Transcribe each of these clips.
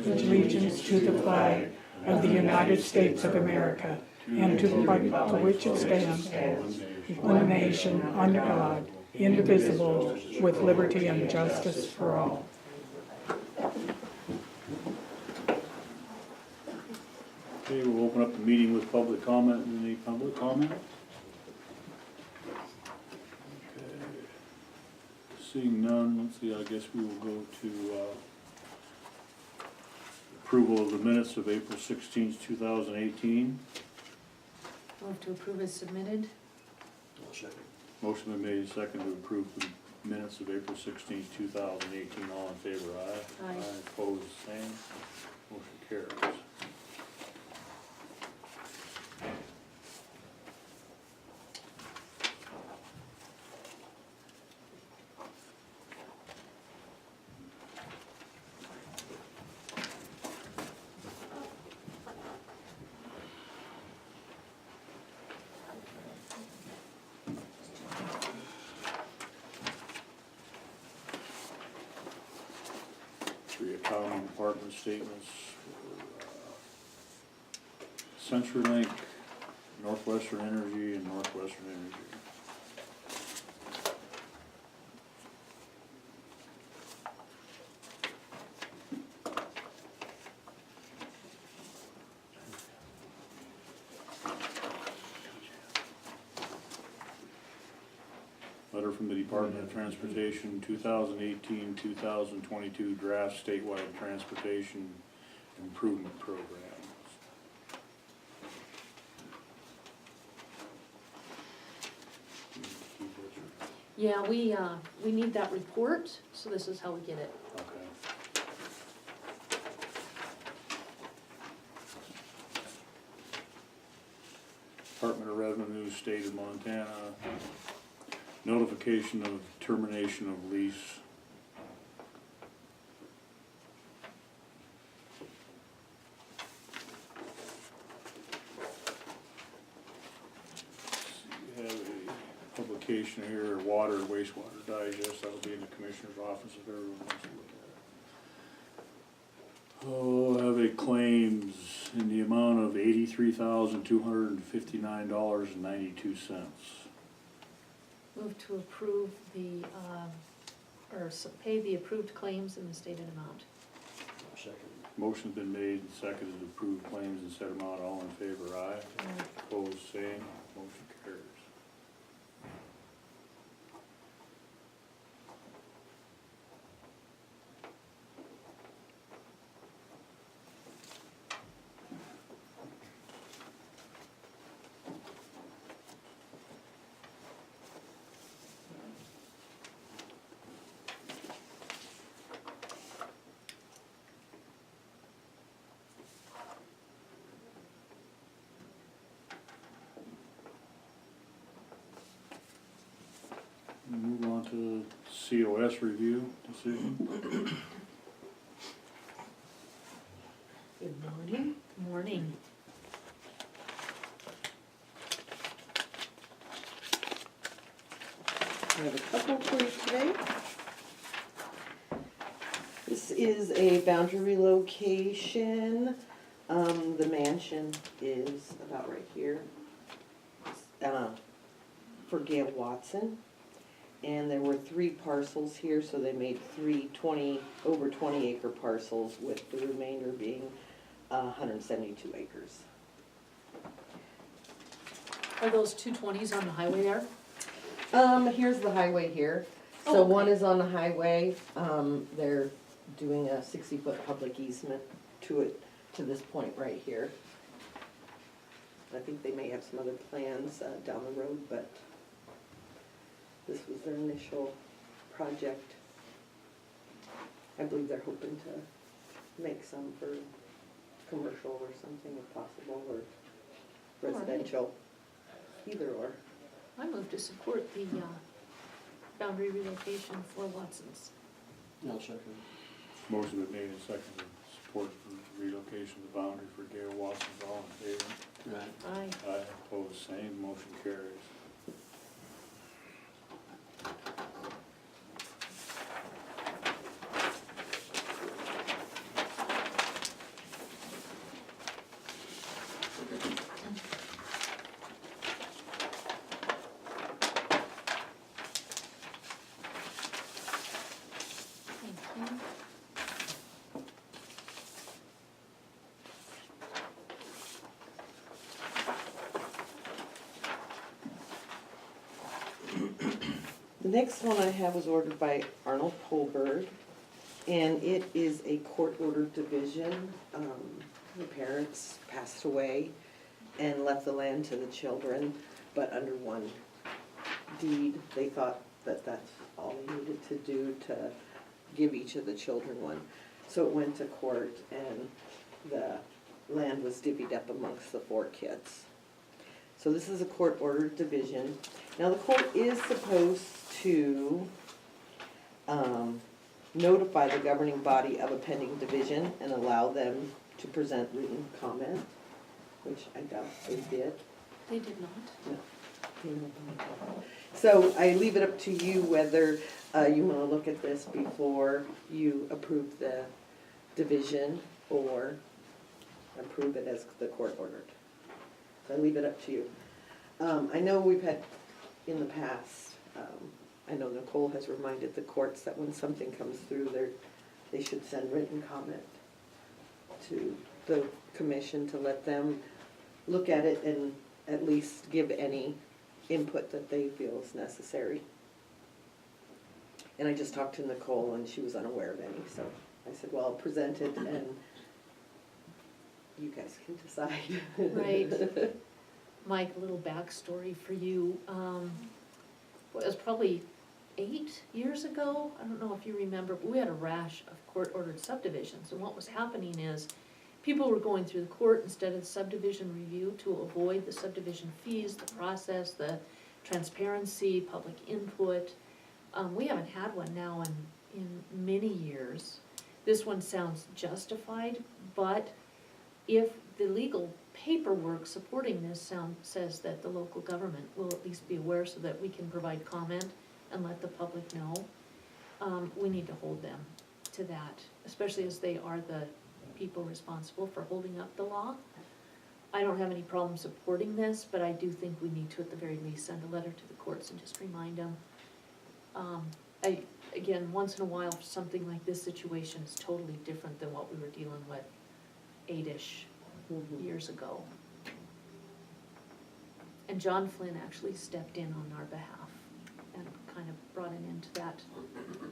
allegiance to the flag of the United States of America and to the republic for which it stands, one nation, under God, indivisible, with liberty and justice for all. Okay, we'll open up the meeting with public comment. Any public comment? Okay. Seeing none, let's see, I guess we will go to approval of the minutes of April 16th, 2018. Move to approve as submitted. Motion been made and seconded to approve the minutes of April 16th, 2018. All in favor, aye. Aye. Opposed, same. Motion carries. Three accounting department statements for CenturyLink, Northwestern Energy, and Northwestern Energy. Letter from the Department of Transportation, 2018-2022 draft statewide transportation improvement programs. Yeah, we need that report, so this is how we get it. Okay. Department of Revenue, State of Montana, notification of termination of lease. You have a publication here, water, wastewater digest, that'll be in the Commissioner's office if everyone wants to look at it. Oh, I have a claims in the amount of $83,259.92. Move to approve the, pay the approved claims in the stated amount. Motion's been made and seconded to approve claims and set amount. All in favor, aye. Aye. Opposed, same. Motion carries. Move on to COS review decision. Good morning. Good morning. I have a couple for you today. This is a boundary relocation. The mansion is about right here, for Gail Watson. And there were 3 parcels here, so they made over 20 acre parcels, with the remainder being 172 acres. Are those 220s on the highway there? Here's the highway here. Oh, So okay. one is on the highway, they're doing a 60-foot public easement to it, to this point right here. I think they may have some other plans down the road, but this was their initial project. I believe they're hoping to make some for commercial or something if possible, or residential, either or. I move to support the boundary relocation for Watson's. I'll second. Motion been made and seconded to support the relocation of the boundary for Gail Watson. All in favor? Right. Aye. Aye. Opposed, same. Motion carries. The next one I have was ordered by Arnold Polberg, and it is a court-ordered division. The parents passed away and left the land to the children, but under one deed. They thought that that's all they needed to do to give each of the children one. So it went to court, and the land was divvied up amongst the 4 kids. So this is a court-ordered division. Now, the court is supposed to notify the governing body of a pending division and allow them to present written comment, which I doubt they did. They did not. So I leave it up to you whether you want to look at this before you approve the division or approve it as the court ordered. So I leave it up to you. I know we've had in the past, I know Nicole has reminded the courts that when something comes through, they should send written comment to the commission to let them look at it and at least give any input that they feel is necessary. And I just talked to Nicole and she was unaware of any, so I said, well, I'll present it and you guys can decide. Right. Mike, a little backstory for you. It was probably 8 years ago, I don't know if you remember, but we had a rash of court-ordered subdivisions. And what was happening is, people were going through the court instead of the subdivision review to avoid the subdivision fees, the process, the transparency, public input. We haven't had one now in many years. This one sounds justified, but if the legal paperwork supporting this says that the local government will at least be aware so that we can provide comment and let the public know, we need to hold them to that, especially as they are the people responsible for holding up the law. I don't have any problem supporting this, but I do think we need to, at the very least, send a letter to the courts and just remind them. Again, once in a while, something like this situation is totally different than what we were dealing with 8-ish years ago. And John Flynn actually stepped in on our behalf and kind of brought an end to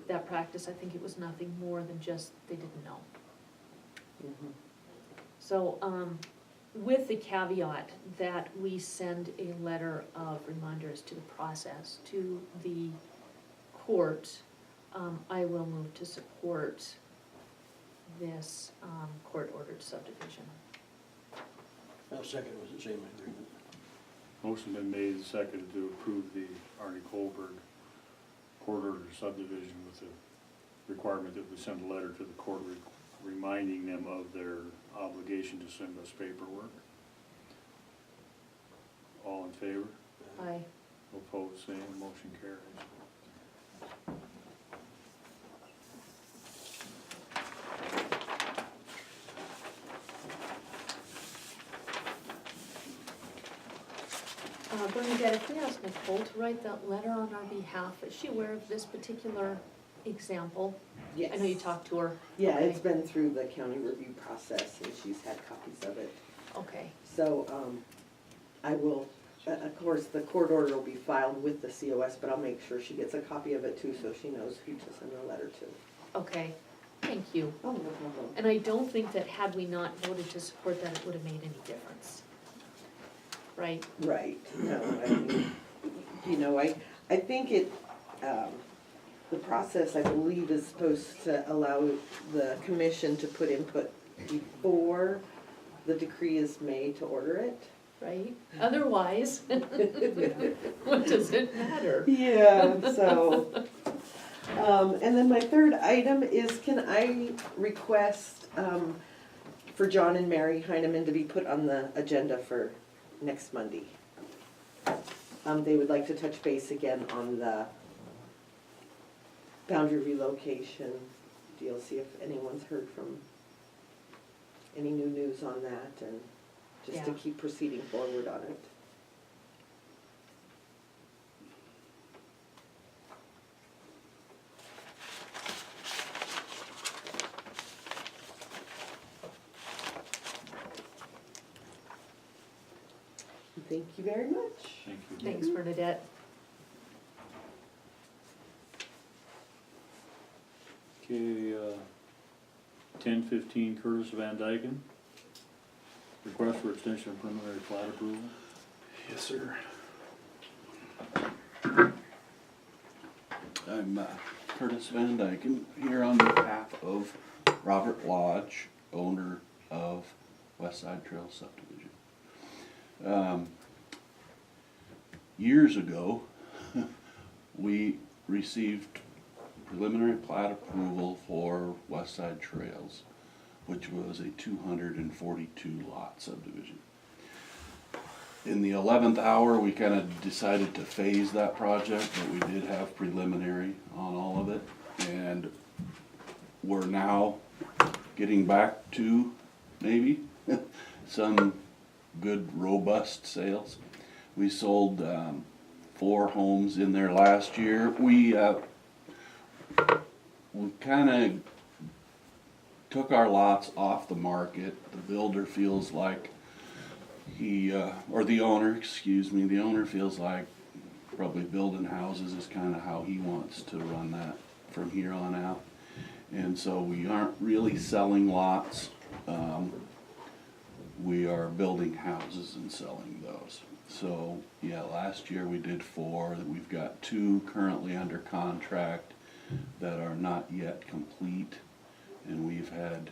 that practice. I think it was nothing more than just they didn't know. So, with the caveat that we send a letter of reminders to the process to the court, I will move to support this court-ordered subdivision. I'll second it, was the same agreement. Motion been made and seconded to approve the Arnie Colberg court-ordered subdivision with the requirement that we send a letter to the court reminding them of their obligation to send us paperwork. All in favor? Aye. Opposed, same, motion carries. Bernadette, if we ask Nicole to write that letter on our behalf, is she aware of this particular example? Yes. I know you talked to her. Yeah, Okay. it's been through the county review process and she's had copies of it. Okay, So, I will, of course, the court order will be filed with the COS, but I'll make sure she gets a copy of it too, so she knows who to send a letter to. okay, thank you. Oh, no problem. And I don't think that had we not voted to support that, it would have made any difference. Right? Right, no, I mean, you know, I think it, the process, I believe, is supposed to allow the commission to put input before the decree is made to order it. Right? Otherwise, what does it matter? Yeah, so, and then my third item is, can I request, for John and Mary Heineman to be put on the agenda for next Monday? They would like to touch base again on the boundary relocation deal, see if anyone's heard from any new news on that, and just to Yeah. keep proceeding forward on it. Thank you very much. Thank you. Thanks, Bernadette. Okay, 1015 Curtis Van Dyken. Request for extension of preliminary plat approval. Yes, sir. I'm Curtis Van Dyken, here on behalf of Robert Lodge, owner of West Side Trail Subdivision. Years ago, we received preliminary plat approval for West Side Trails, which was a 242 lot subdivision. In the 11th hour, we kind of decided to phase that project, but we did have preliminary on all of it. And we're now getting back to maybe some good robust sales. We sold 4 homes in there last year. We kind of took our lots off the market. The builder feels like or the owner, excuse me, the owner feels like probably building houses is kind of how he wants to run that from here on out. And so we aren't really selling lots. We are building houses and selling those. So yeah, last year we did 4. We've got 2 currently under contract that are not yet complete. And we've had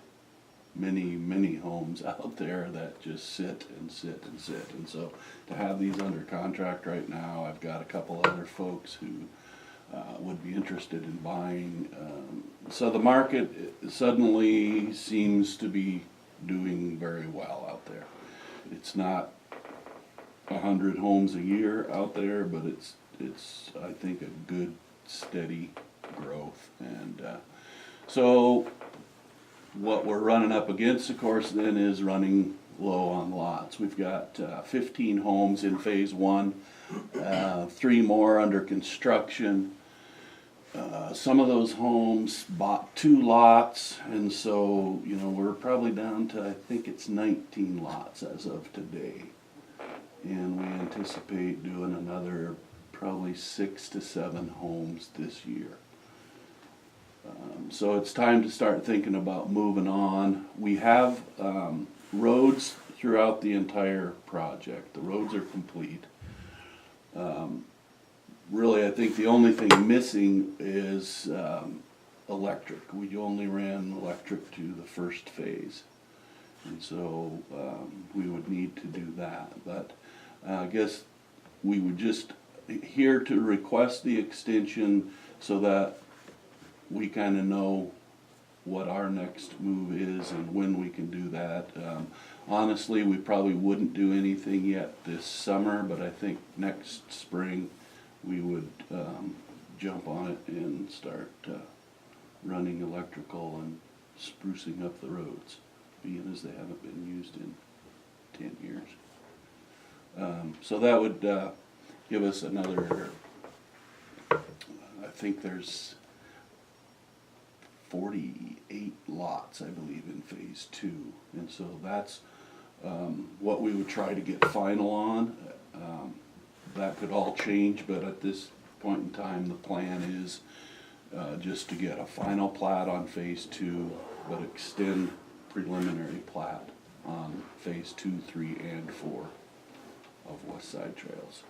many homes out there that just sit and sit and sit. And so to have these under contract right now, I've got a couple other folks who would be interested in buying. So the market suddenly seems to be doing very well out there. It's not 100 homes a year out there, but it's I think a good steady growth. And so what we're running up against, of course, then is running low on lots. We've got 15 homes in phase 1, 3 more under construction. Some of those homes bought 2 lots, and so, you know, we're probably down to, I think it's 19 lots as of today. And we anticipate doing another probably 6 to 7 homes this year. So it's time to start thinking about moving on. We have roads throughout the entire project. The roads are complete. Really, I think the only thing missing is electric. We only ran electric to the first phase. And so we would need to do that. But I guess we would just here to request the extension so that we kind of know what our next move is and when we can do that. Honestly, we probably wouldn't do anything yet this summer, but I think next spring we would jump on it and start running electrical and sprucing up the roads, being as they haven't been used in 10 years. So that would give us another, I think there's 48 lots, I believe, in phase 2, and so that's what we would try to get final on. That could all change, but at this point in time, the plan is just to get a final plat on phase 2, but extend preliminary plat on phase 2, 3, and 4 of West Side Trails.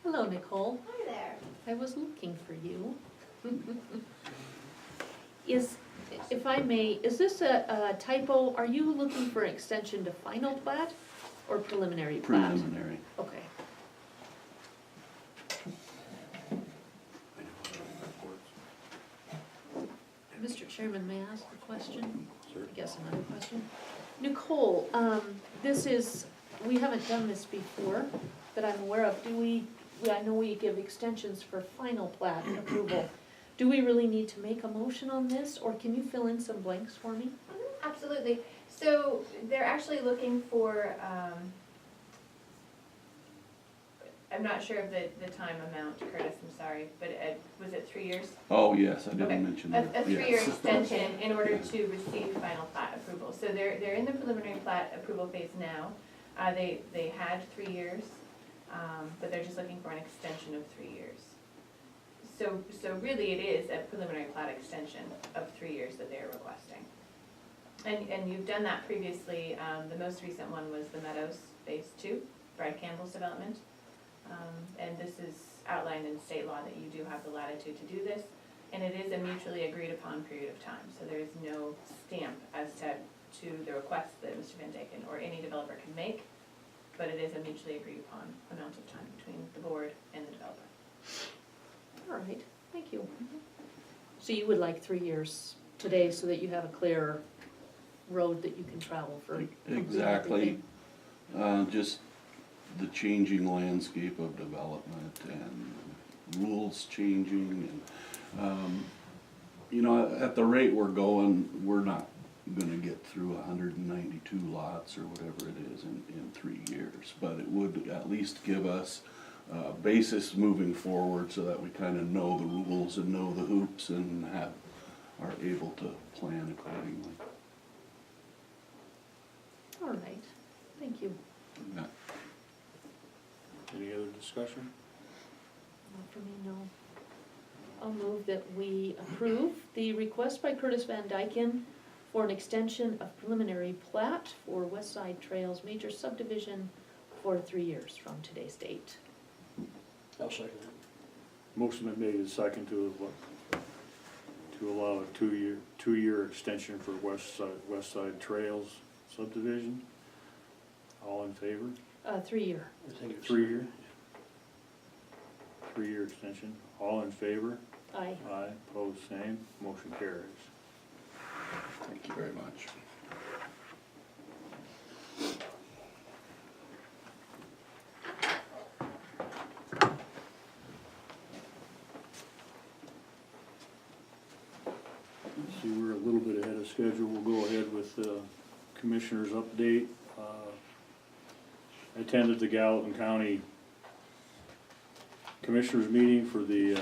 Hello, Nicole. Hi there. I was looking for you. If I may, is this a typo? Are you looking for an extension to final plat or preliminary plat? Preliminary. Okay. Mr. Chairman, may I ask a question? I guess another question. Nicole, we haven't done this before that I'm aware of. I know we give extensions for final plat approval. Do we really need to make a motion on this, or can you fill in some blanks for me? Absolutely. So they're actually looking for, I'm not sure of the time amount, Curtis, I'm sorry, but was it 3 years? Oh, yes, I didn't Okay. mention A that. 3-year Yes. extension in order to receive final plat approval. So they're in the preliminary plat approval phase now. They had 3 years. but they're just looking for an extension of 3 years. So really it is a preliminary plat extension of 3 years that they're requesting. And you've done that previously, the most recent one was the Meadows Phase 2, Brad Campbell's development. And this is outlined in state law that you do have the latitude to do this, and it is a mutually agreed upon period of time, so there is no stamp as to the request that Mr. Van Dyken or any developer can make, but it is a mutually agreed upon amount of time between the board and the developer. All right, thank you. So you would like 3 years today so that you have a clear road that you can travel for? Exactly. Just the changing landscape of development and rules changing and, you know, at the rate we're going, we're not gonna get through 192 lots or whatever it is in 3 years. But it would at least give us a basis moving forward so that we kinda know the rules and know the hoops and are able to plan accordingly. All right, thank you. Yeah. Any other discussion? Not for me, no. I'll move that we approve the request by Curtis Van Dyken for an extension of preliminary plat for West Side Trails major subdivision for 3 years from today's date. I'll second it. Motion been made and second to allow a two-year extension for West Side Trails subdivision. All in favor? 3 year. I think it's. 3 year? 3 year extension. All in favor? Aye. Aye, opposed, same, motion carries. Thank you very much. See, we're a little bit ahead of schedule. We'll go ahead with the Commissioner's update. I attended the Gallatin County Commissioners meeting for the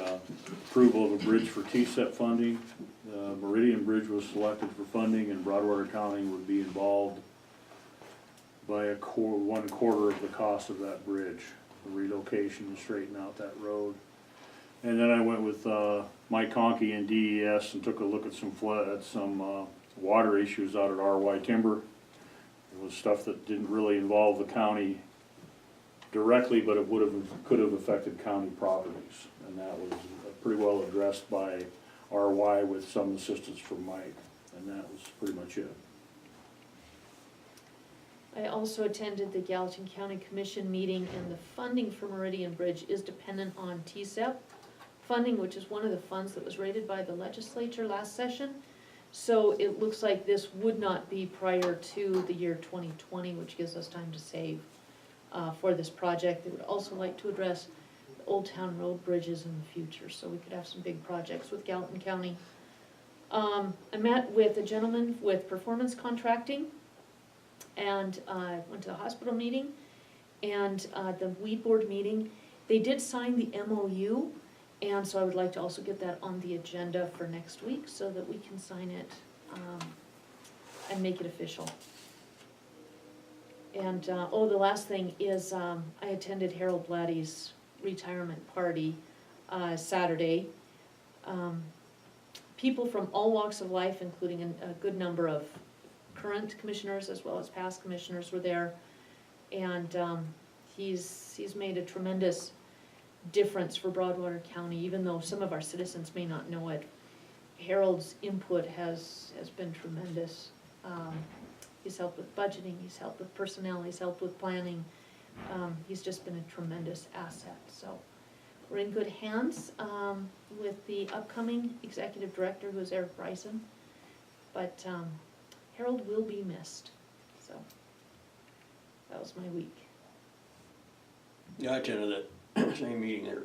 approval of a bridge for TSEP funding. The Meridian Bridge was selected for funding, and Broadwater County would be involved by 1/4 of the cost of that bridge, the relocation and straighten out that road. And then I went with Mike Conkey and DES and took a look at some water issues out at RY Timber. It was stuff that didn't really involve the county directly, but it could have affected county properties. And that was pretty well addressed by RY with some assistance from Mike, and that was pretty much it. I also attended the Gallatin County Commission meeting, and the funding for Meridian Bridge is dependent on TSEP funding, which is one of the funds that was rated by the legislature last session. So it looks like this would not be prior to the year 2020, which gives us time to save for this project. They would also like to address the Old Town Road bridges in the future, so we could have some big projects with Gallatin County. I met with a gentleman with Performance Contracting, and went to the hospital meeting, and the weed board meeting. They did sign the MOU, and so I would like to also get that on the agenda for next week so that we can sign it and make it official. And, the last thing is, I attended Harold Blatty's retirement party Saturday. People from all walks of life, including a good number of current commissioners as well as past commissioners, were there. And he's made a tremendous difference for Broadwater County, even though some of our citizens may not know it. Harold's input has been tremendous. He's helped with budgeting, he's helped with personnel, he's helped with planning. He's just been a tremendous asset. So we're in good hands with the upcoming executive director, who is Eric Bryson. But Harold will be missed. So that was my week. Yeah, I attended that same meeting there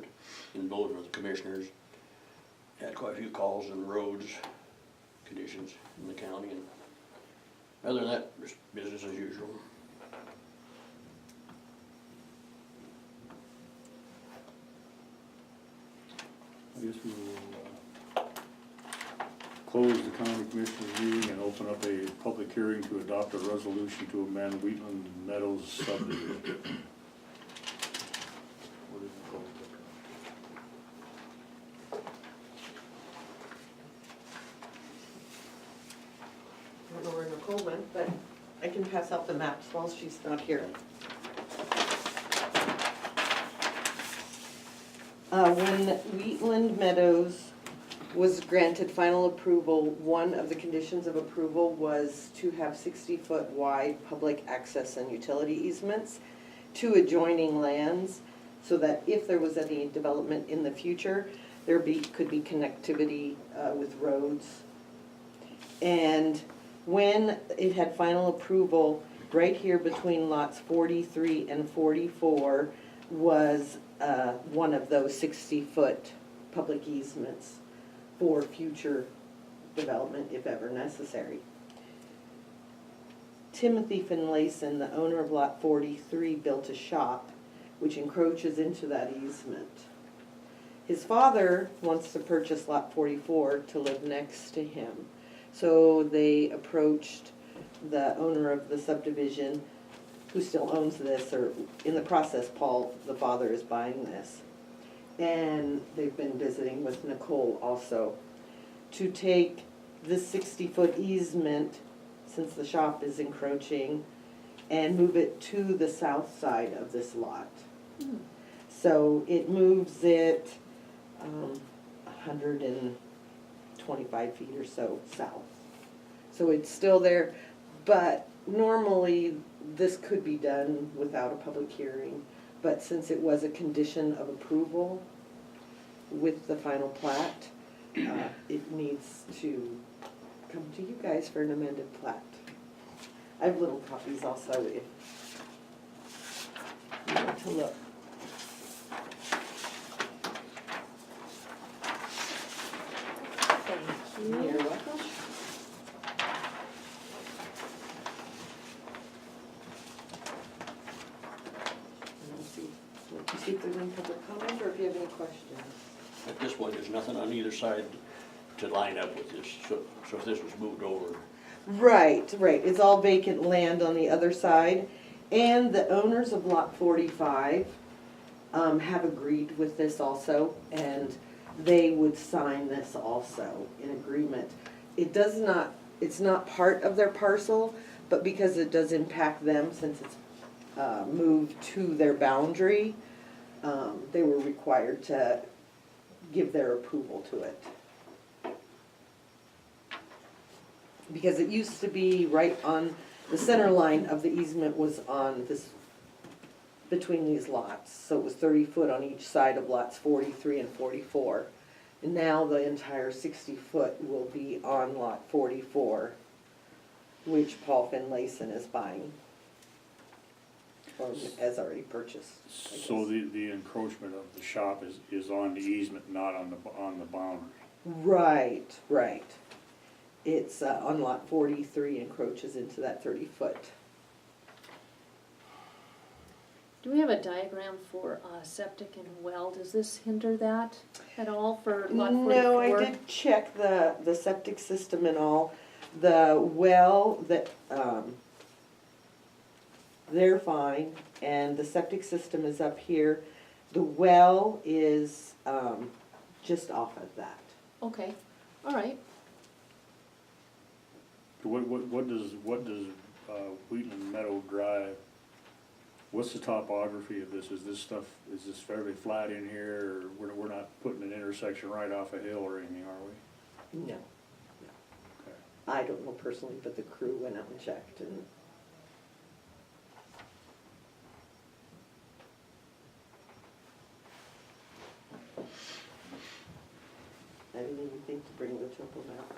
in Boulder with the commissioners. Had quite a few calls on roads, conditions in the county, and other than that, just business as usual. I guess we will close the county commissioners meeting and open up a public hearing to adopt a resolution to amend Wheatland Meadows subdivision. one, but I can pass out the maps while she's not here. When Wheatland Meadows was granted final approval, one of the conditions of approval was to have 60-foot wide public access and utility easements to adjoining lands, so that if there was any development in the future, could be connectivity with roads. And when it had final approval, right here between lots 43 and 44 was one of those 60-foot public easements for future development if ever necessary. Timothy Finlayson, the owner of lot 43, built a shop which encroaches into that easement. His father wants to purchase lot 44 to live next to him. So they approached the owner of the subdivision, who still owns this, or in the process, Paul, the father, is buying this. And they've been visiting with Nicole also, to take this 60-foot easement, since the shop is encroaching, and move it to the south side of this lot. So it moves it 125 feet or so south. So it's still there, but normally this could be done without a public hearing. But since it was a condition of approval with the final plat, it needs to come to you guys for an amended plat. I have little copies also if you want to look. Thank You're you. welcome. Let's see if there's any public comment or if you have any questions. At this point, there's nothing on either side to line up with this, so if this was moved over, Right, right. It's all vacant land on the other side. And the owners of lot 45 have agreed with this also, and they would sign this also in agreement. It's not part of their parcel, but because it does impact them since it's moved to their boundary, they were required to give their approval to it. Because it used to be right on, the center line of the easement was on this, between these lots. So it was 30 foot on each side of lots 43 and 44. And now the entire 60 foot will be on lot 44, which Paul Finlayson is buying. Or has already purchased, I guess. So the encroachment of the shop is on the easement, not on the boundary. Right, right. It's on lot 43, encroaches into that 30 foot. Do we have a diagram for septic and well? Does this hinder that at all for lot 44? No, I did check the septic system and all. The well, that, they're fine, and the septic system is up here. The well is just off of that. Okay, all right. What does Wheatland Meadow Drive, what's the topography of this? Is this fairly flat in here, or we're not putting an intersection right off a hill or anything, are we? No, Okay. I don't know personally, but the crew went out and checked and. I didn't even think to bring the topo map.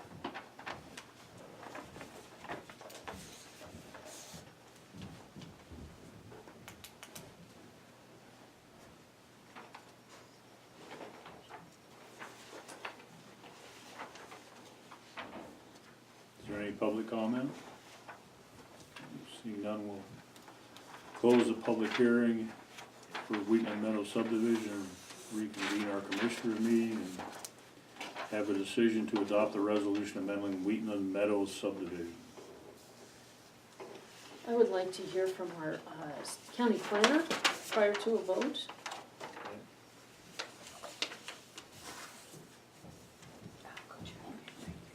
Is there any public comment? Seeing none, we'll close the public hearing for Wheatland Meadow subdivision, reconvene our commissioners meeting, and have a decision to adopt the resolution amending Wheatland Meadows subdivision. I would like to hear from our county planner prior to a vote. Oh,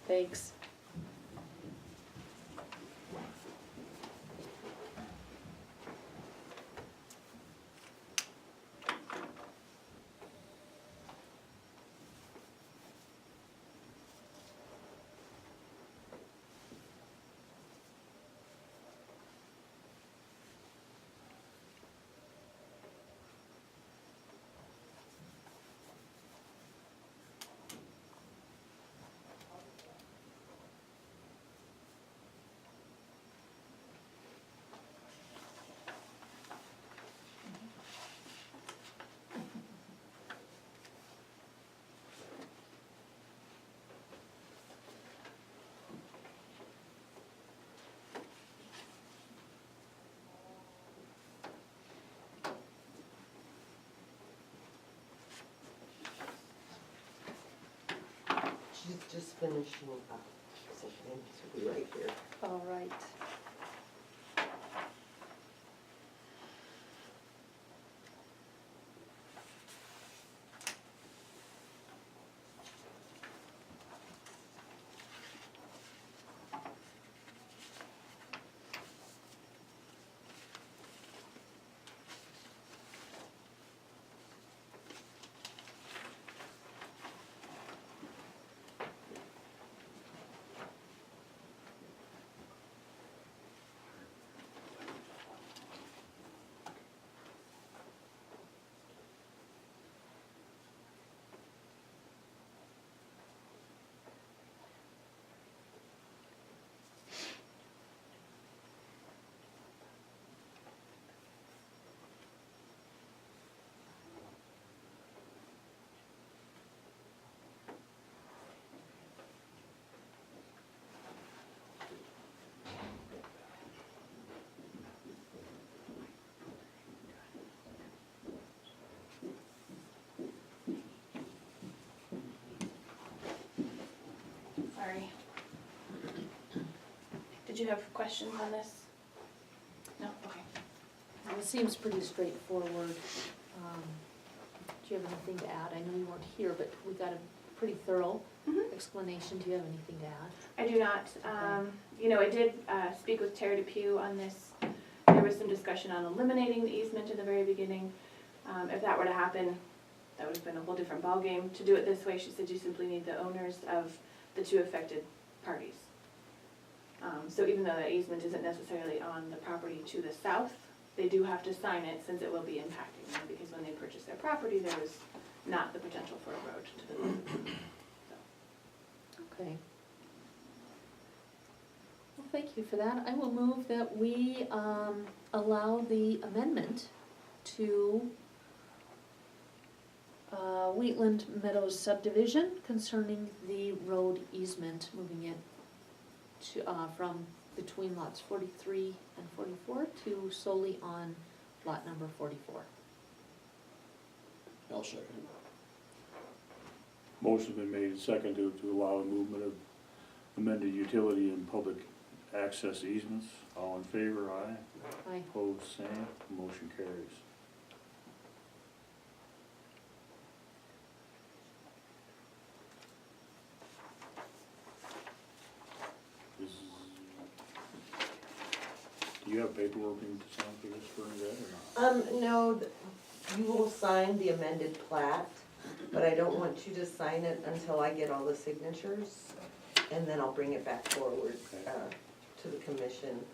Thanks. just finishing up, so this will be right here. All right. Sorry. Did you have questions on this? No, okay. Well, it seems pretty straightforward. Do you have anything to add? I know you weren't here, but we got a pretty thorough explanation. Do you have anything to add? I do not. You know, I did speak with Terry Depew on this. There was some discussion on eliminating the easement at the very beginning. If that were to happen, that would have been a whole different ballgame. To do it this way, she said you simply need the owners of the two affected parties. So even though the easement isn't necessarily on the property to the south, they do have to sign it since it will be impacting them, because when they purchased their property, there was not the potential for a road to the north. Okay. Well, thank you for that. I will move that we allow the amendment to Wheatland Meadows subdivision concerning the road easement, moving it to, from between lots 43 and 44 to solely on lot number 44. I'll second. Motion's been made and seconded to allow movement of amended utility and public access easements. All in favor, aye. Aye. Opposed, same. Motion carries. This is- Do you have paperwork in to sign for this, Bernadette, or not? No, you will sign the amended plat, but I don't want you to sign it until I get all the signatures, and then I'll bring it back forward, Okay. to the commission.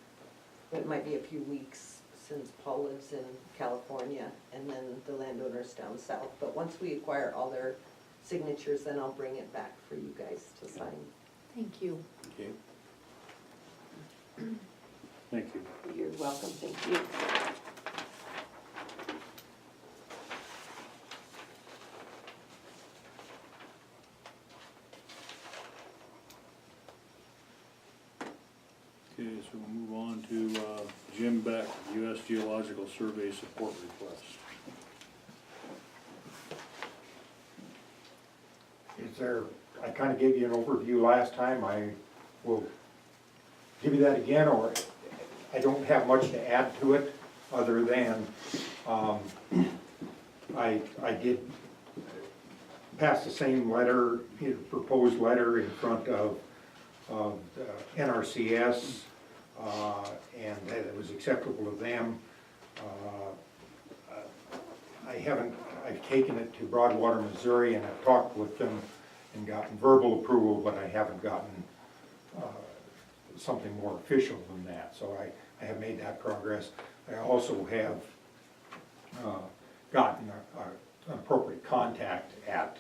It might be a few weeks since Paul lives in California, and then the landowners down south, but once we acquire all their signatures, then I'll bring it back for you guys to sign. Thank you. Okay. Thank you. You're welcome, thank you. Okay, so we'll move on to Jim Beck, U.S. Geological Survey support request. Is there, I kind of gave you an overview last time, I will give you that again, or I don't have much to add to it, other than, I did pass the same letter, proposed letter in front of NRCS, and that it was acceptable to them. I've taken it to Broadwater, Missouri, and I've talked with them and gotten verbal approval, but I haven't gotten something more official than that, so I have made that progress. I also have gotten an appropriate contact at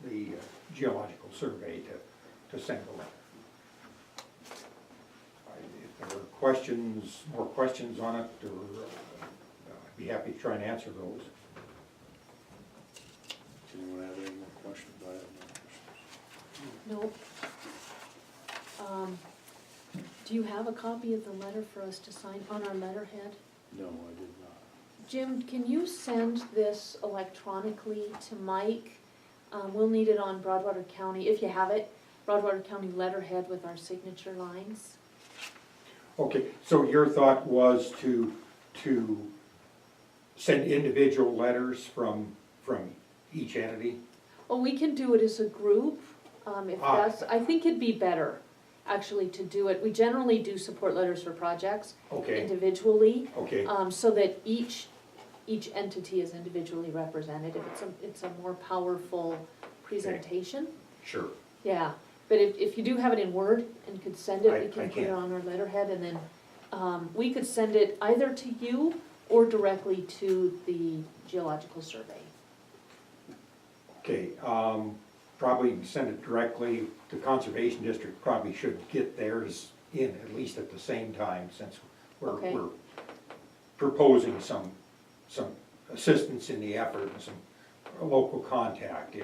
the Geological Survey to send a letter. If there are questions, more questions on it, or I'd be happy to try and answer those. Does anyone have any more questions? I have no questions. Nope. Do you have a copy of the letter for us to sign on our letterhead? No, I did not. Jim, can you send this electronically to Mike? We'll need it on Broadwater County, if you have it, Broadwater County letterhead with our signature lines. Okay, so your thought was to send individual letters from each entity? Well, we can do it as a group, if Ah. that's, I think it'd be better, actually, to do it. We generally do support letters for projects Okay, individually, okay, so that each entity is individually represented. If it's a more powerful presentation. sure. Yeah, but if you do have it in Word and could send it, I we can put it can. on our letterhead, and then, we could send it either to you or directly to the Geological Survey. Okay, probably send it directly, the Conservation District probably should get theirs in at least at the same time, since Okay. we're proposing some assistance in the effort and some local contact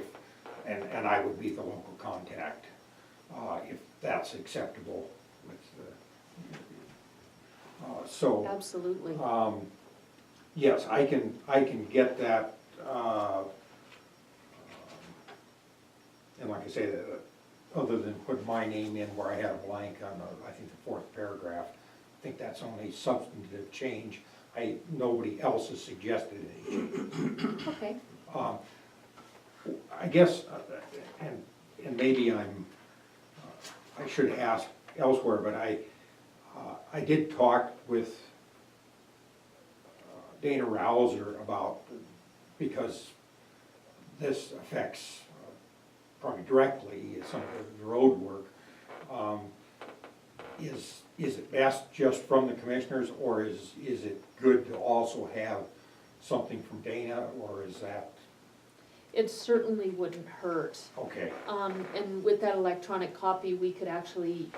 and I would be the local contact, if that's acceptable with the, so. Absolutely. Yes, I can get that, and like I say, other than put my name in where I had a blank on the, I think the fourth paragraph, I think that's only substantive change. Nobody else has suggested any change. Okay. I guess, and maybe I should ask elsewhere, but I did talk with Dana Rouser about, because this affects probably directly some of the road work. Is it best just from the commissioners, or is it good to also have something from Dana, or is that, It certainly wouldn't hurt. okay, And with that electronic copy, we could actually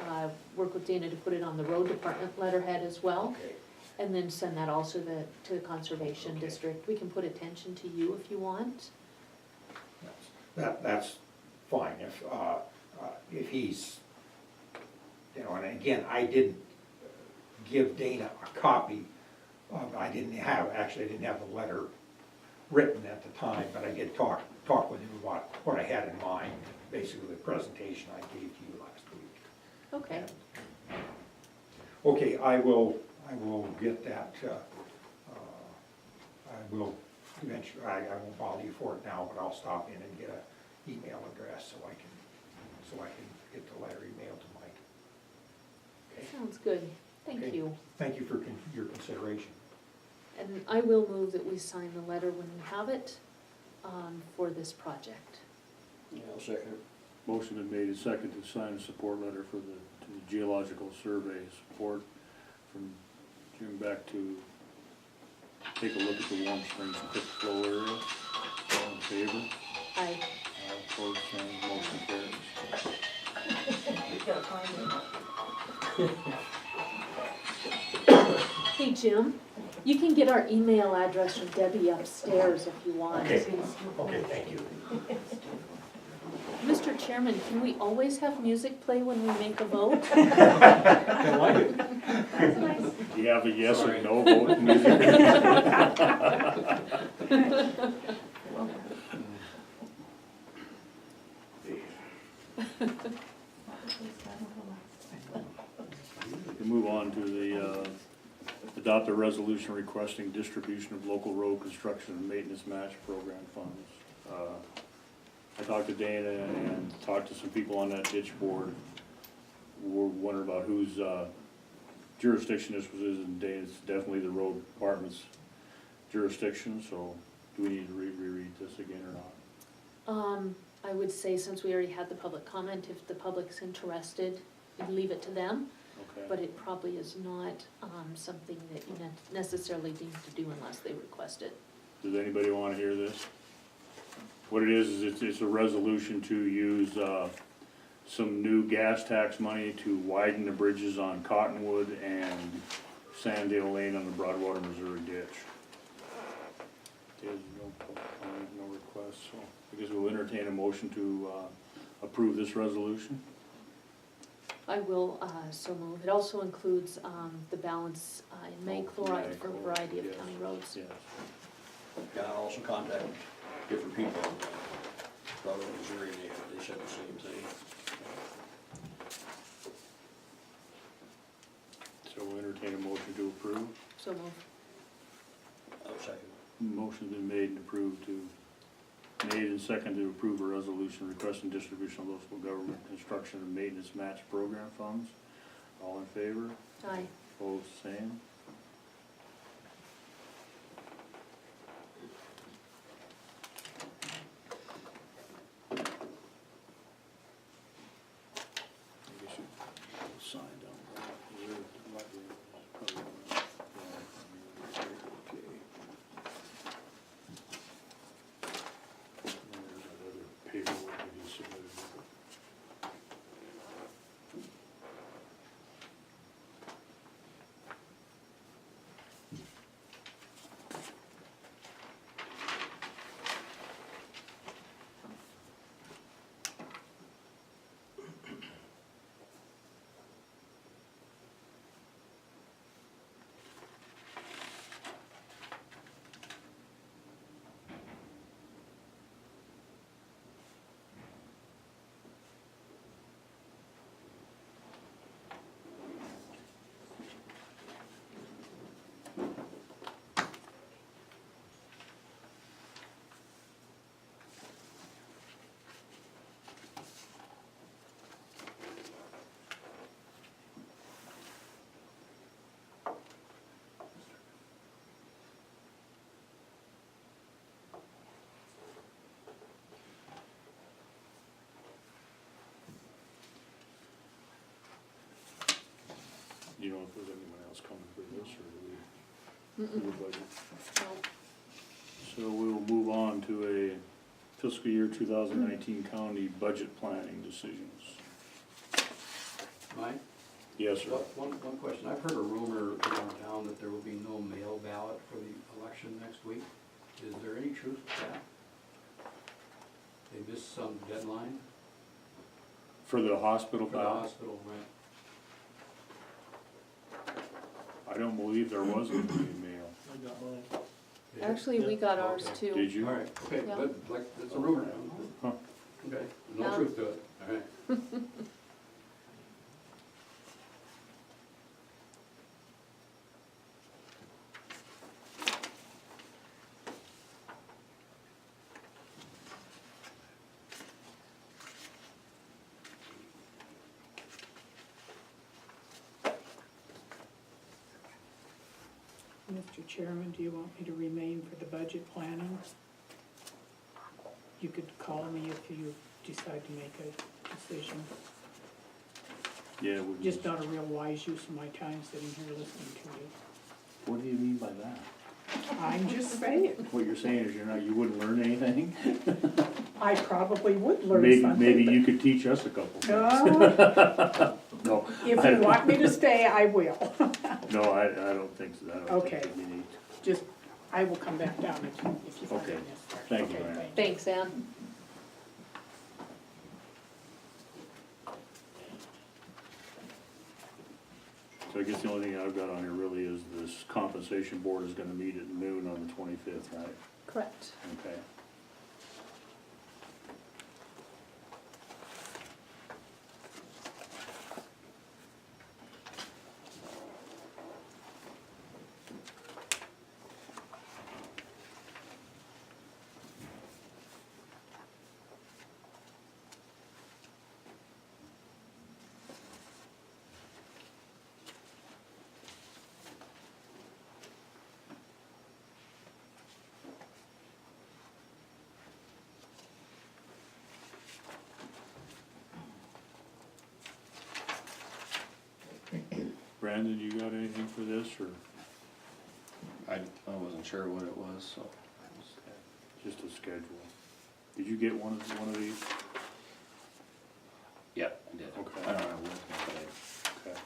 work with Dana to put it on the road department letterhead as well, okay. and then send that also to the Conservation Okay. District. We can put attention to you if you want. That's fine, if he's, you know, and again, I didn't give Dana a copy I didn't have the letter written at the time, but I did talk with him about what I had in mind, basically the presentation I gave to you last week. Okay. Okay, I will get that, I will eventually, I won't bother you for it now, but I'll stop in and get an email address so I can get the letter emailed to Mike. Okay. Sounds good. Thank Okay. you. Thank you for your consideration. And I will move that we sign the letter when we have it for this project. Yeah, I'll second it. Motion been made and seconded to sign a support letter to the Geological Survey support from June back to take a look at the Warm Springs and Quick Flow area. All in favor? Aye. Opposed, same, motion carries. Hey, Jim, you can get our email address from Debbie upstairs if you want. Okay, thank you. Mr. Chairman, can we always have music play when we make a vote? I like it. Do you have a yes or no vote? Music? We can move on to the, adopt a resolution requesting distribution of local road construction and maintenance match program funds. I talked to Dana and talked to some people on that ditch board. We're wondering about whose jurisdiction this was in, and Dana's definitely the road department's jurisdiction, so do we need to reread this again or not? I would say since we already had the public comment, if the public's interested, we'd leave it to them. Okay. But it probably is not something that you necessarily need to do unless they request it. Does anybody wanna hear this? What it is it's a resolution to use, some new gas tax money to widen the bridges on Cottonwood and Sanddale Lane on the Broadwater, Missouri ditch. There's no request, so I guess we'll entertain a motion to, approve this resolution. I will so move. It also includes the balance in May chloride for a variety of Yes. county roads. Yes. Yeah, I'll also contact different people. thought it was Missouri, they said the same thing. So we'll entertain a motion to approve. So move. I'll second. Motion's been made and approved to, made and seconded to approve a resolution requesting distribution of local government construction and maintenance match program funds. All in favor? Aye. Opposed, same. I guess you sign down there. Is there- might be- probably not. Yeah, okay. And there's that other paperwork that you submitted. Do you know if there's anyone else coming for this, or do we, for the budget? No. So we will move on to a fiscal year 2019 county budget planning decisions. Mike, Yes, sir. one question. I've heard a rumor around town that there will be no mail ballot for the election next week. Is there any truth to that? They missed some deadline For the hospital for the ballot, hospital, right? I don't believe there was any mail. I got mine. Actually, we got ours Okay. too. Did you? All right, okay, Yeah. but like, it's a rumor. Huh. Okay, Yeah. no truth to it, all right. Mr. Chairman, do you want me to remain for the budget planning? You could call me if you decide to make a decision. Yeah, we Just not a real wise use of my time sitting here listening to you. What do you mean by that? I'm just saying, What you're saying is you wouldn't learn anything? I probably would learn Maybe, something. maybe but- you could teach us a couple things. No. If I you don't- want me to stay, I will. No, I don't think so. I don't think Okay. that'd be neat. Just, I will come back down if you find Okay. it necessary. Thank you, Okay, Diane. thank Thanks, Ann. So I guess the only thing I've got on here really is this compensation board is gonna meet at noon on the 25th, right? Correct. Okay. Brandon, you got anything for this, or I wasn't sure what it was, so. just a schedule? Did you get one of these? Yeah, I did. Okay. I don't know what Okay.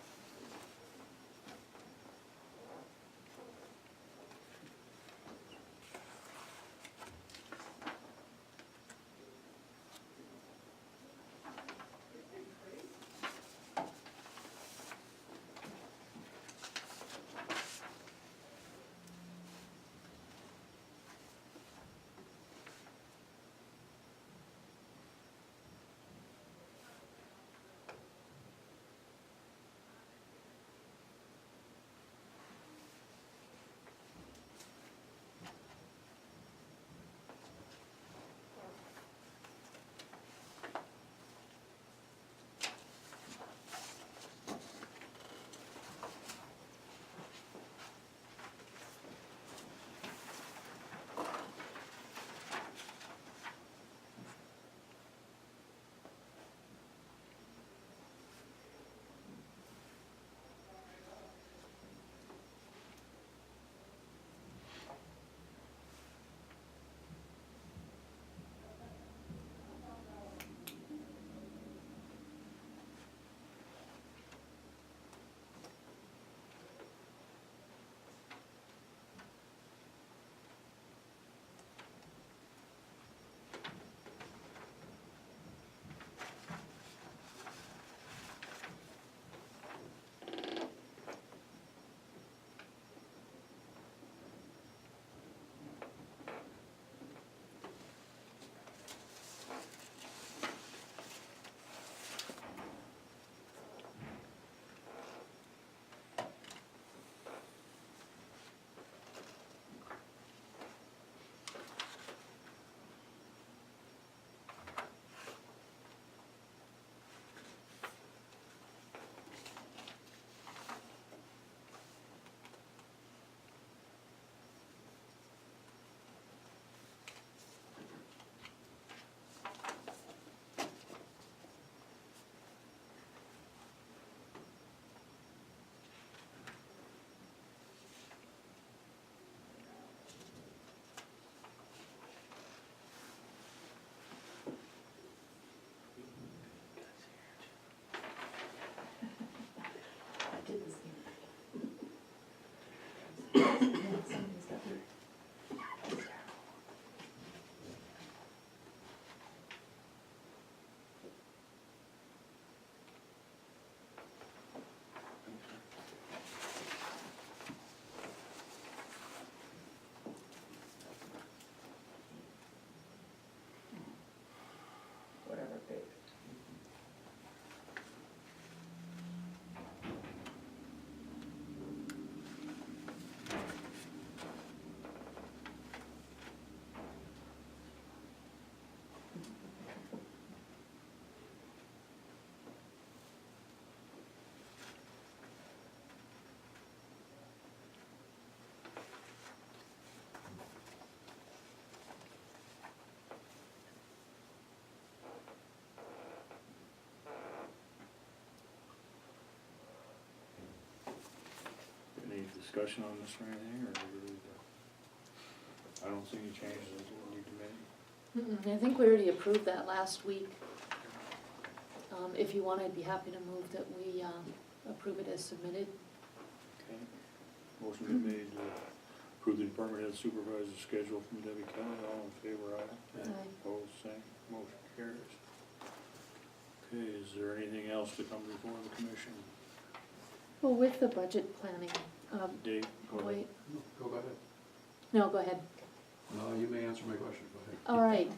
discussion on this or anything, or? I don't see any changes that we need to make. I think we already approved that last week. If you want, I'd be happy to move that we approve it as submitted. Okay. Motion been made to approve the department head supervisor's schedule from Debbie Kelly. All in favor, aye? Aye. Opposed, same. Motion carries. Okay, is there anything else to come before the commission? Well, with the budget planning, Dave, go ahead. wait, Go ahead. no, go ahead. No, you may answer my question, go ahead. All right.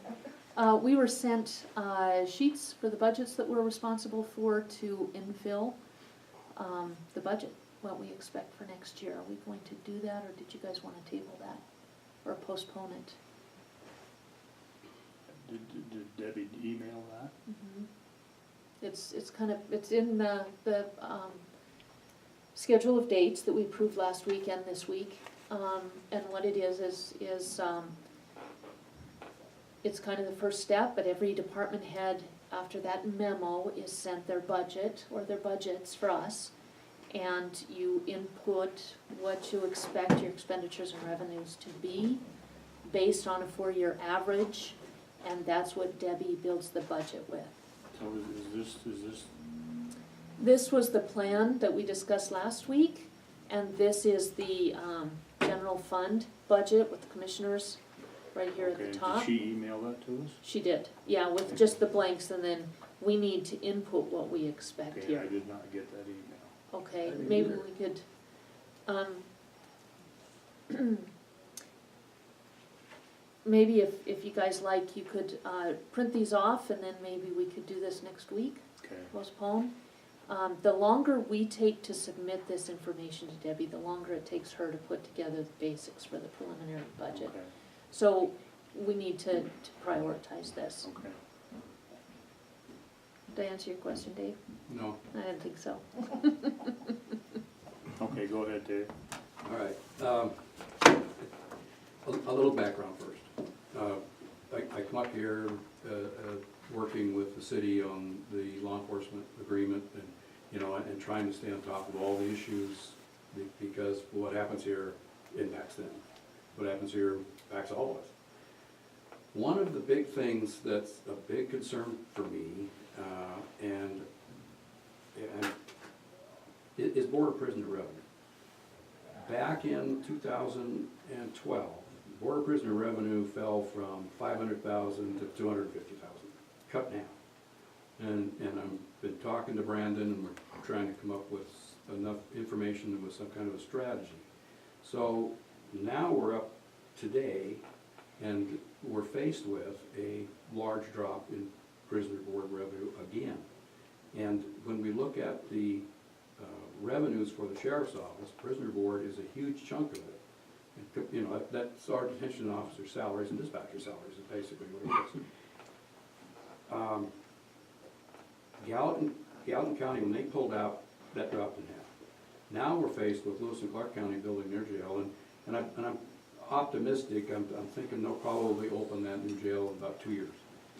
We were sent sheets for the budgets that we're responsible for to infill the budget, what we expect for next year. Are we going to do that, or did you guys want to table that or postpone it? Did Debbie email that? It's kind of, it's in the schedule of dates that we approved last week and this week. And what it is it's kind of the first step, but every department head, after that memo, is sent their budget or their budgets for us. And you input what you expect your expenditures and revenues to be based on a 4-year average, and that's what Debbie builds the budget with. So is this, This was the plan that we discussed last week, and this is the general fund budget with the commissioners right here at okay, the top. did she email that to us? She did, yeah, with just the blanks, and then we need to input what we expect Okay, I here. did not get that email. Okay, I didn't maybe either. we could, maybe if you guys like, you could print these off, and then maybe we could do this next week, Okay, postpone. The longer we take to submit this information to Debbie, the longer it takes her to put together the basics for the preliminary budget. okay, So we need to prioritize this. okay. Did I answer your question, Dave? No, I didn't think so. Okay, go ahead, Dave. all right. A little background first. I come up here, working with the city on the law enforcement agreement and, and trying to stay on top of all the issues because what happens here impacts them. What happens here impacts all of us. One of the big things that's a big concern for me, and is border prisoner revenue. Back in 2012, border prisoner revenue fell from 500,000 to 250,000, cut down. And I've been talking to Brandon, and we're trying to come up with enough information and with some kind of a strategy. So now we're up today, and we're faced with a large drop in prisoner board revenue again. And when we look at the revenues for the sheriff's office, prisoner board is a huge chunk of it. And, that's our detention officer salaries and dispatcher salaries is basically what it is. Gallatin County, when they pulled out, that dropped in half. Now we're faced with Lewis and Clark County building their jail, and I'm optimistic. I'm thinking they'll probably open that new jail in about 2 years,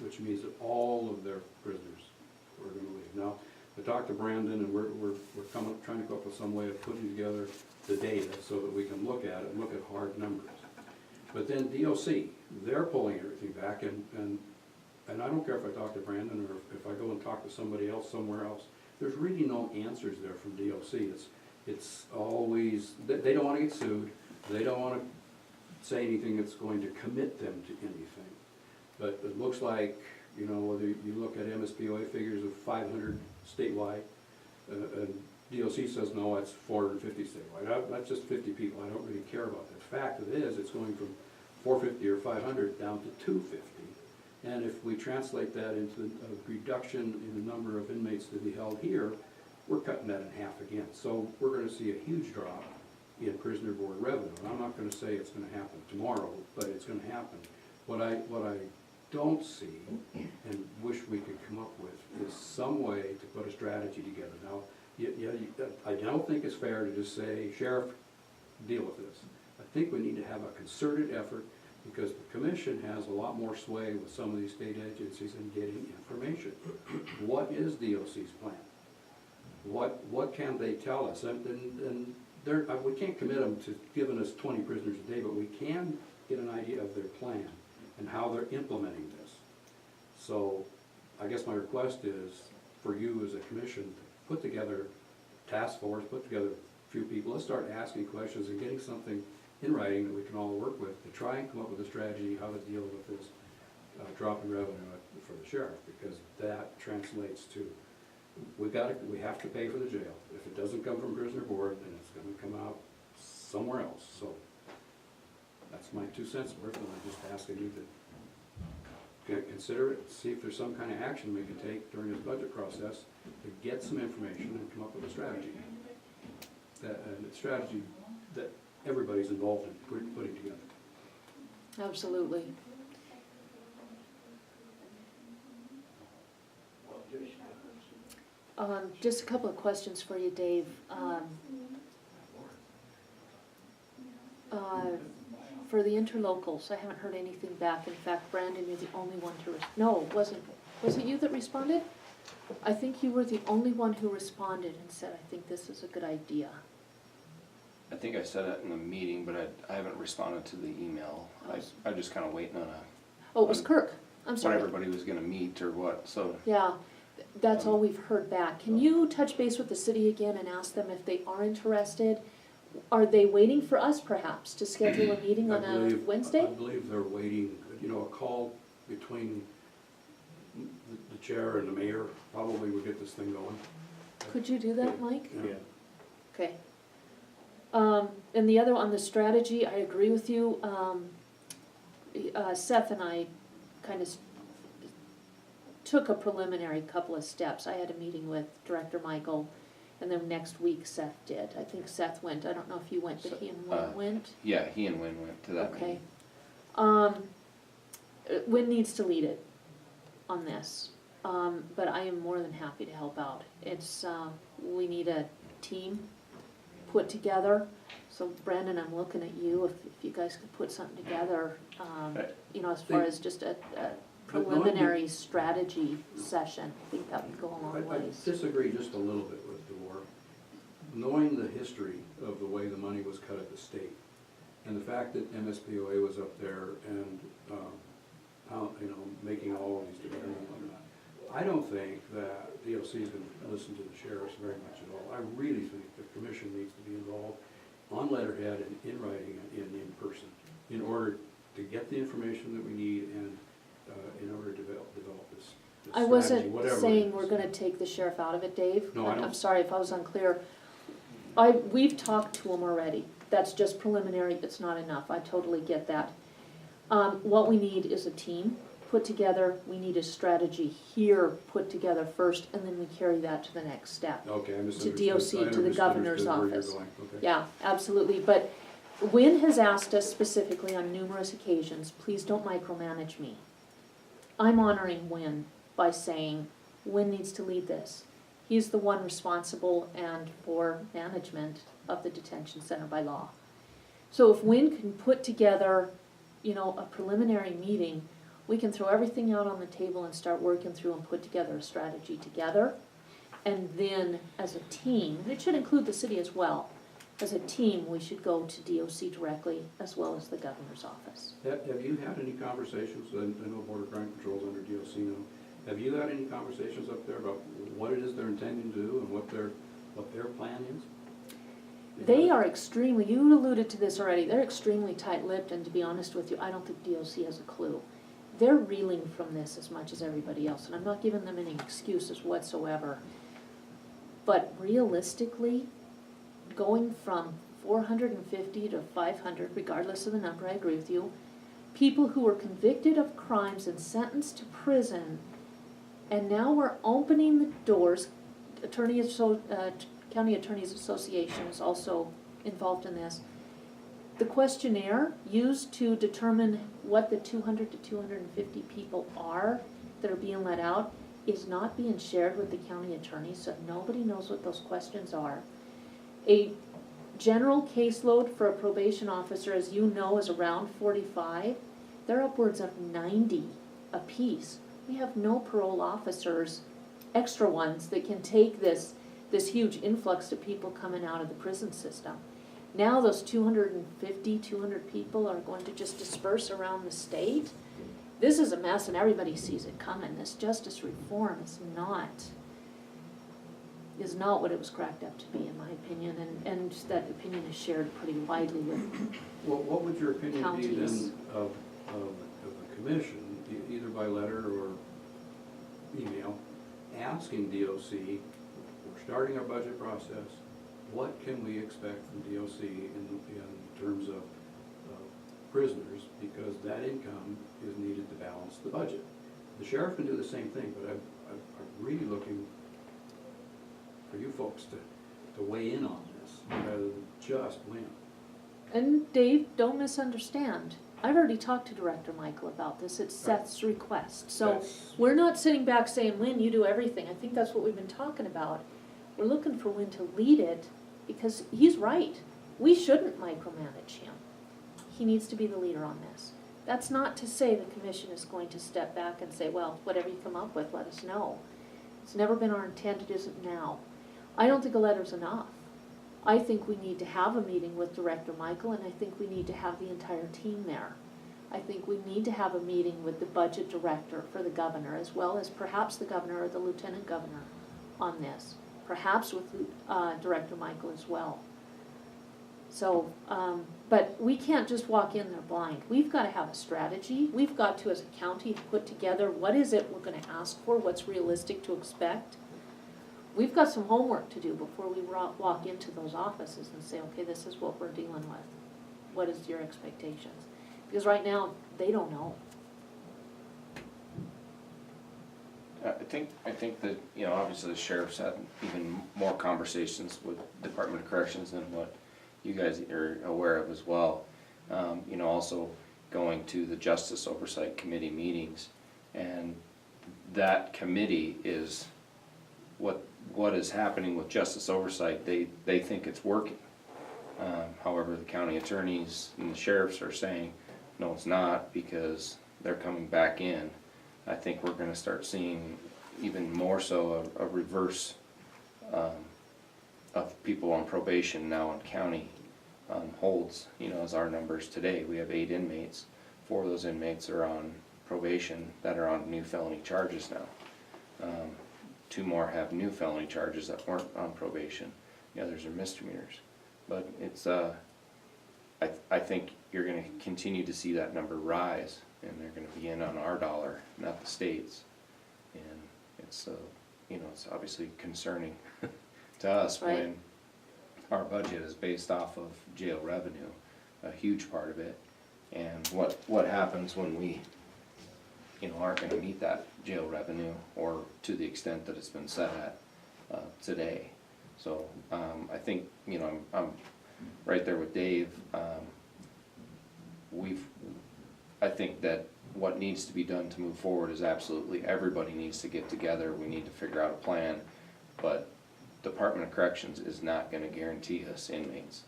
which means that all of their prisoners are going to leave. Now, I talked to Brandon, and we're trying to come up with some way of putting together the data so that we can look at it and look at hard numbers. But then DOC, they're pulling everything back, and I don't care if I talk to Brandon or if I go and talk to somebody else somewhere else. There's really no answers there from DOC. It's always, they don't want to get sued. They don't want to say anything that's going to commit them to anything. But it looks like, whether you look at MSPOA figures of 500 statewide, and DOC says, no, it's 450 statewide. That's just 50 people. I don't really care about that. The fact of it is, it's going from 450 or 500 down to 250. And if we translate that into a reduction in the number of inmates to be held here, we're cutting that in half again. So we're going to see a huge drop in prisoner board revenue. And I'm not going to say it's going to happen tomorrow, but it's going to happen. What I don't see and wish we could come up with is some way to put a strategy together. Now, I don't think it's fair to just say, Sheriff, deal with this. I think we need to have a concerted effort because the commission has a lot more sway with some of these state agencies in getting information. What is DOC's plan? What can they tell us? And we can't commit them to giving us 20 prisoners a day, but we can get an idea of their plan and how they're implementing this. So I guess my request is for you as a commission, to put together a task force, put together a few people, let's start asking questions and getting something in writing that we can all work with to try and come up with a strategy how to deal with this drop in revenue for the sheriff, because that translates to, we have to pay for the jail. If it doesn't come from prisoner board, then it's gonna come out somewhere else, so that's my 2 cents worth, and I'm just asking you to consider it, see if there's some kind of action we can take during this budget process to get some information and come up with a strategy. A strategy that everybody's involved in putting together. Absolutely. Just a couple of questions for you, Dave. For the interlocals, I haven't heard anything back. In fact, Brandon, you're the only one to no, was it you that responded? I think you were the only one who responded and said, I think this is a good idea. I think I said it in the meeting, but I haven't responded to the email. I'm just kinda waiting on Oh, it was Kirk. I'm when sorry. everybody was gonna meet or what, so. Yeah, that's all we've heard back. Can you touch base with the city again and ask them if they are interested? Are they waiting for us perhaps to schedule a meeting on a I Wednesday? believe they're waiting, a call between the chair and the mayor probably would get this thing going. Could you do that, Mike? Yeah. Okay. And the other, on the strategy, I agree with you. Seth and I kind of took a preliminary couple of steps. I had a meeting with Director Michael, and then next week Seth did. I think Seth went, I don't know if you went, but he and Wynn went. Yeah, he and Wynn went to that Okay. meeting. Wynn needs to lead it on this, but I am more than happy to help out. It's, we need a team put together. So Brandon, I'm looking at you, if you guys could put something together, as far as just a preliminary strategy session, I think that would go a long I ways. disagree just a little bit with DeWar. Knowing the history of the way the money was cut at the state, and the fact that MSPOA was up there and, making all of these different, I don't think that DOC is going to listen to the sheriffs very much at all. I really think the commission needs to be involved on letterhead and in writing and in person, in order to get the information that we need and in order to develop this I strategy, wasn't whatever it saying is. we're gonna take the sheriff out of it, Dave. No, I don't. I'm sorry if I was unclear. We've talked to him already. That's just preliminary, it's not enough. I totally get that. What we need is a team put together. We need a strategy here put together first, and then we carry that to the next step. Okay, I To misunderstood. DOC, to the governor's I misunderstood where you're office. going. Okay. Yeah, absolutely, but Wynn has asked us specifically on numerous occasions, please don't micromanage me. I'm honoring Wynn by saying, Wynn needs to lead this. He's the one responsible and for management of the detention center by law. So if Wynn can put together, a preliminary meeting, we can throw everything out on the table and start working through and put together a strategy together. And then, as a team, and it should include the city as well, as a team, we should go to DOC directly as well as the governor's office. Have you had any conversations, I know Border Crime Control's under DOC now, have you had any conversations up there about what it is they're intending to do and what their plan is? They are extremely, you alluded to this already, they're extremely tight-lipped, and to be honest with you, I don't think DOC has a clue. They're reeling from this as much as everybody else, and I'm not giving them any excuses whatsoever. But realistically, going from 450 to 500, regardless of the number, I agree with you, people who were convicted of crimes and sentenced to prison, and now we're opening the doors, County Attorneys Association is also involved in this. The questionnaire used to determine what the 200 to 250 people are that are being let out is not being shared with the county attorney, so nobody knows what those questions are. A general caseload for a probation officer, as you know, is around 45. They're upwards of 90 apiece. We have no parole officers, extra ones, that can take this huge influx of people coming out of the prison system. Now those 250, 200 people are going to just disperse around the state. This is a mess and everybody sees it coming. This justice reform is not what it was cracked up to be, in my opinion, and that opinion is shared pretty widely with Well, what would your opinion be counties. then of a commission, either by letter or email, asking DOC, we're starting our budget process, what can we expect from DOC in terms of prisoners, because that income is needed to balance the budget. The sheriff can do the same thing, but I'm really looking for you folks to weigh in on this, rather than just win. And Dave, don't misunderstand. I've already talked to Director Michael about this. It's Seth's request. So That's- we're not sitting back saying, Lynn, you do everything. I think that's what we've been talking about. We're looking for Lynn to lead it because he's right. We shouldn't micromanage him. He needs to be the leader on this. That's not to say the commission is going to step back and say, well, whatever you come up with, let us know. It's never been our intent. It isn't now. I don't think a letter's enough. I think we need to have a meeting with Director Michael, and I think we need to have the entire team there. I think we need to have a meeting with the budget director for the governor, as well as perhaps the governor or the lieutenant governor on this, perhaps with Director Michael as well. So, but we can't just walk in there blind. We've got to have a strategy. We've got to, as a county, put together what is it we're going to ask for, what's realistic to expect. We've got some homework to do before we walk into those offices and say, okay, this is what we're dealing with. What is your expectations? Because right now, they don't know. I think that, you know, obviously the sheriff's had even more conversations with Department of Corrections than what you guys are aware of as well. You know, also going to the Justice Oversight Committee meetings, and that committee is what is happening with Justice Oversight. They think it's working. However, the county attorneys and the sheriffs are saying, no, it's not, because they're coming back in. I think we're gonna start seeing even more so a reverse of people on probation now in county holds. You know, as our numbers today, we have 8 inmates. 4 of those inmates are on probation that are on new felony charges now. 2 more have new felony charges that weren't on probation. The others are misdemeanors. But it's, I think you're gonna continue to see that number rise, and they're gonna be in on our dollar, not the state's. And it's, you know, it's obviously concerning to us Right. when our budget is based off of jail revenue, a huge part of it. And what happens when we, you know, aren't gonna meet that jail revenue, or to the extent that it's been set at today. So I think, you know, I'm right there with Dave. I think that what needs to be done to move forward is absolutely, everybody needs to get together. We need to figure out a plan, but Department of Corrections is not gonna guarantee us inmates.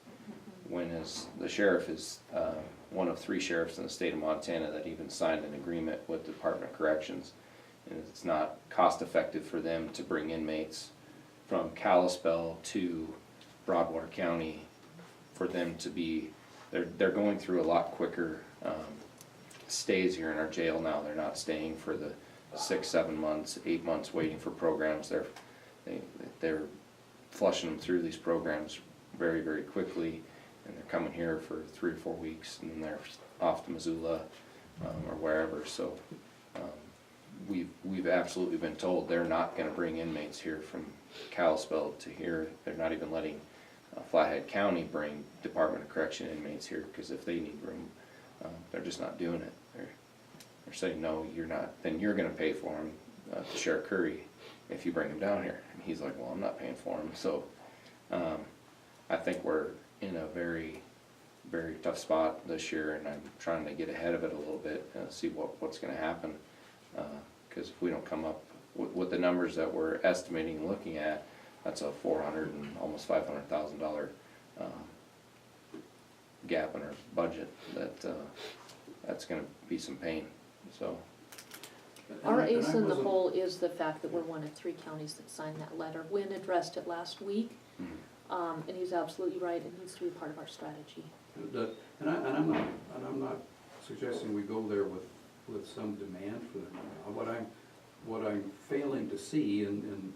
When the sheriff is one of 3 sheriffs in the state of Montana that even signed an agreement with the Department of Corrections, and it's not cost effective for them to bring inmates from Kalispell to Broadwater County for them to be, they're going through a lot quicker stays here in our jail now. They're not staying for the 6, 7 months, 8 months waiting for programs. They're flushing them through these programs very, very quickly, and they're coming here for 3 or 4 weeks, and then they're off to Missoula or wherever. So we've absolutely been told they're not gonna bring inmates here from Kalispell to here. They're not even letting Flathead County bring Department of Correction inmates here, because if they need room, they're just not doing it. They're saying, no, you're not, then you're gonna pay for them to Sheriff Curry if you bring them down here. And he's like, well, I'm not paying for them. So I think we're in a very, very tough spot this year, and I'm trying to get ahead of it a little bit and see what's gonna happen. Because if we don't come up with the numbers that we're estimating and looking at, that's a $400,000 and almost $500,000 gap in our budget. That's gonna be some pain. So Our And I ace in the wasn't- hole is the fact that we're one of 3 counties that signed that letter. Wynn addressed it last week. And he's absolutely right, it needs to be part of our strategy. And I'm not suggesting we go there with some demand for them. What I'm failing to see, and